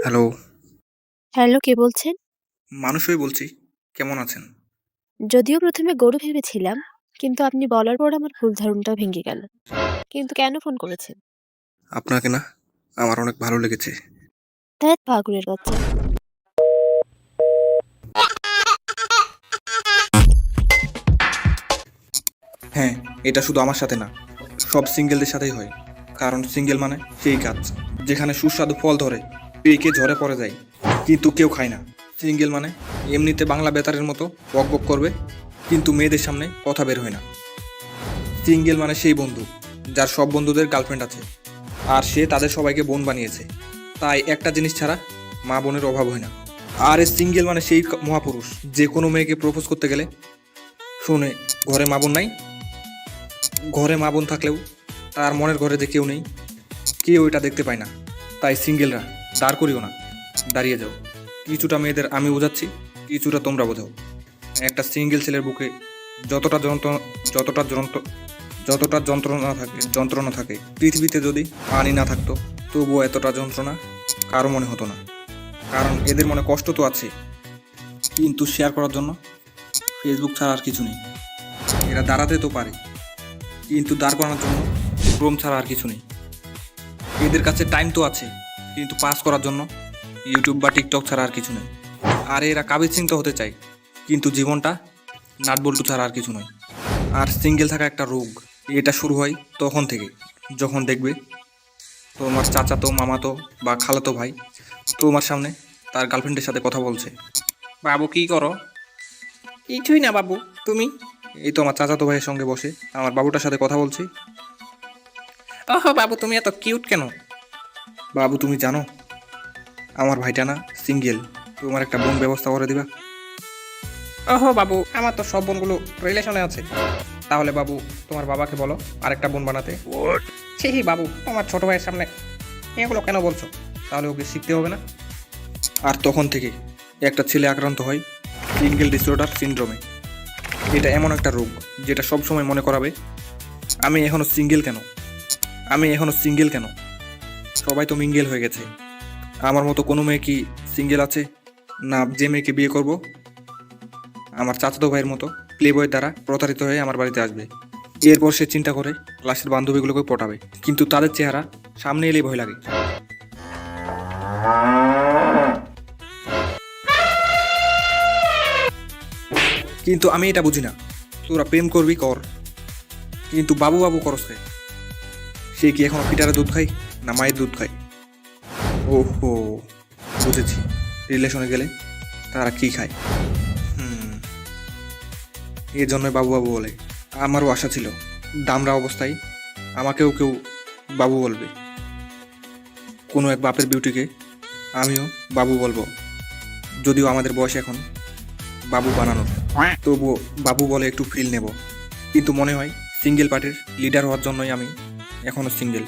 Hello, hello, কে বলছেন? মানুষই বলছি। কেমন আছেন? যদিও ১ম এ গরু ভেবেছিলাম, কিন্তু আপনি বলার পর আমার ভুল ধারণাটাও ভেঙে গেল। কিন্তু কেন ফোন করেছেন? আপনাকে না আমার অনেক ভালো লেগেছে। ধ্যাৎ পাগলের বাচ্চা। হ্যাঁ, এটা শুধু আমার সাথে না, সব সিঙ্গেলদের সাথেই হয়। কারণ সিঙ্গেল মানে সেই গাছ, যেখানে সুস্বাদু ফল ধরে, পেকে ঝরে পড়ে যায়, কিন্তু কেউ খায় না। সিঙ্গেল মানে এমনিতে বাংলা বেতারের মতো বকবক করবে, কিন্তু মেয়েদের সামনে কথা বের হয় না। সিঙ্গেল মানে সেই বন্ধু, যার সব বন্ধুদের গার্লফ্রেন্ড আছে, আর সে তাদের সবাইকে বোন বানিয়েছে। তাই একটা জিনিস ছাড়া মা বোনের অভাব হয় না। আর এই সিঙ্গেল মানে সেই মহাপুরুষ, যে কোনো মেয়েকে প্রপোজ করতে গেলে শুনে ঘরে মা বোন নাই, ঘরে মা বোন থাকলেও তার মনের ঘরে যে কেউ নেই, কেউ এটা দেখতে পায় না। তাই সিঙ্গেলরা দাঁড় করিও না, দাঁড়িয়ে যাও। কিছুটা মেয়েদের আমি বোঝাচ্ছি, কিছুটা তোমরা বোঝাও। একটা সিঙ্গেল ছেলের বুকে যতটা যতটা যন্ত্র যতটা যন্ত্রণা থাকে পৃথিবীতে যদি পানি না থাকতো, তবুও এতটা যন্ত্রণা কারো মনে হতো না। কারণ এদের মনে কষ্ট তো আছে, কিন্তু শেয়ার করার জন্য ফেসবুক ছাড়া আর কিছু নেই। এরা দাঁড়াতে তো পারে, কিন্তু দাঁড় করানোর জন্য ক্রোম ছাড়া আর কিছু নেই। এদের কাছে টাইম তো আছে, কিন্তু পাস করার জন্য ইউটিউব বা টিকটক ছাড়া আর কিছু নেই। আর এরা কাবিজ সিং তো হতে চায়, কিন্তু জীবনটা নাটবল্টু ছাড়া আর কিছু নয়। আর সিঙ্গেল থাকা একটা রোগ, এটা শুরু হয় তখন থেকে, যখন দেখবে তোমার চাচাতো মামাতো বা খালাতো ভাই তোমার সামনে তার গার্লফ্রেন্ডের সাথে কথা বলছে। বাবু কি করো? কিছুই না বাবু, তুমি? এই তো আমার চাচাতো ভাইয়ের সঙ্গে বসে আমার বাবুটার সাথে কথা বলছি। ওহো বাবু, তুমি এত কিউট কেন? বাবু তুমি জানো আমার ভাইটা না সিঙ্গেল, তোমার একটা বোন ব্যবস্থা করে দিবা? ওহো বাবু, আমার তো সব বোনগুলো রিলেশনে আছে। তাহলে বাবু তোমার বাবাকে বলো আরেকটা বোন বানাতে। ছি বাবু, তোমার ছোট ভাইয়ের সামনে এগুলো কেন বলছো? তাহলে ওকে শিখতে হবে না? আর তখন থেকে একটা ছেলে আক্রান্ত হয় সিঙ্গেল ডিসঅর্ডার সিনড্রোমে। এটা এমন একটা রোগ যেটা সবসময় মনে করাবে আমি এখনো সিঙ্গেল কেন, আমি এখনো সিঙ্গেল কেন। সবাই তো মিঙ্গেল হয়ে গেছে, আমার মতো কোনো মেয়ে কি সিঙ্গেল আছে? না, যে মেয়েকে বিয়ে করব আমার চাচাতো ভাইয়ের মতো প্লে বয়ের দ্বারা প্রতারিত হয়ে আমার বাড়িতে আসবে। এরপর সে চিন্তা করে ক্লাসের বান্ধবীগুলোকে পটাবে, কিন্তু তাদের চেহারা সামনে এলেই ভয় লাগে। কিন্তু আমি এটা বুঝি না, তোরা প্রেম করবি কর, কিন্তু বাবু বাবু করস কে? সে কি এখনো পিটারে দুধ খায় না মায়ের দুধ খায়? ওহো, বুঝেছি, রিলেশনে গেলে তারা কি খায়। এই জন্যই বাবু বাবু বলে। আমারও আশা ছিল দামরা অবস্থায় আমাকেও কেউ বাবু বলবে, কোনো এক বাপের বিউটিকে আমিও বাবু বলবো। যদিও আমাদের বয়স এখন বাবু বানানোর, তবুও বাবু বলে একটু ফিল নেব। কিন্তু মনে হয় সিঙ্গেল পার্টির লিডার হওয়ার জন্যই আমি এখনও সিঙ্গেল।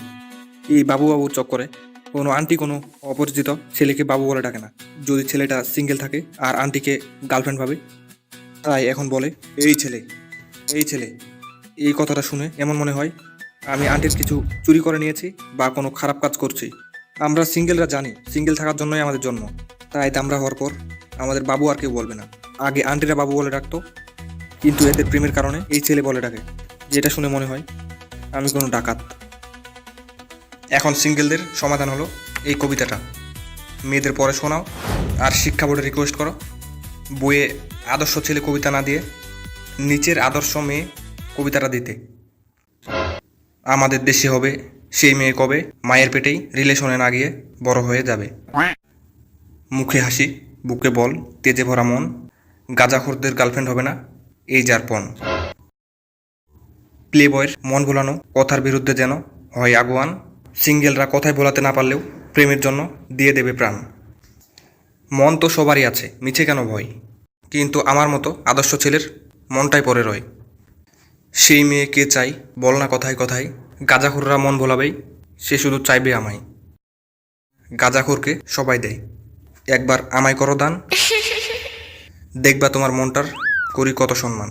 এই বাবু বাবুর চক্করে কোনো আন্টি কোনো অপরিচিত ছেলেকে বাবু বলে ডাকে না, যদি ছেলেটা সিঙ্গেল থাকে আর আন্টিকে গার্লফ্রেন্ড ভাবে। তাই এখন বলে এই ছেলে, এই ছেলে। এই কথাটা শুনে এমন মনে হয় আমি আন্টির কিছু চুরি করে নিয়েছি বা কোনো খারাপ কাজ করছি। আমরা সিঙ্গেলরা জানি সিঙ্গেল থাকার জন্যই আমাদের জন্ম। তাই দামরা হওয়ার পর আমাদের বাবু আর কেউ বলবে না। আগে আন্টিরা বাবু বলে ডাকতো, কিন্তু এদের প্রেমের কারণে এই ছেলে বলে ডাকে, যেটা শুনে মনে হয় আমি কোনো ডাকাত। এখন সিঙ্গেলদের সমাধান হলো এই কবিতাটা, মেয়েদের পড়ে শোনাও আর শিক্ষা বোর্ডে রিকোয়েস্ট করো বইয়ে আদর্শ ছেলে কবিতা না দিয়ে নিচের আদর্শ মেয়ে কবিতাটা দিতে। আমাদের দেশে হবে সেই মেয়ে কবে মায়ের পেটেই রিলেশনে না গিয়ে বড় হয়ে যাবে। মুখে হাসি বুকে বল তেজে ভরা মন, গাঁজাখোরদের গার্লফ্রেন্ড হবে না এই যার পণ। প্লে বয়ের মন ভোলানো কথার বিরুদ্ধে যেন হয় আগুয়ান, সিঙ্গেলরা কথায় ভোলাতে না পারলেও প্রেমের জন্য দিয়ে দেবে প্রাণ। মন তো সবারই আছে, মিছে কেন ভয়, কিন্তু আমার মতো আদর্শ ছেলের মনটাই পড়ে রয়। সেই মেয়ে কে চাই বল না কথায় কথায়, গাঁজাখোররা মন ভোলাবেই, সে শুধু চাইবে আমায়। গাঁজাখোরকে সবাই দেয়, একবার আমায় করো দান, দেখবা তোমার মনটার করি কত সম্মান।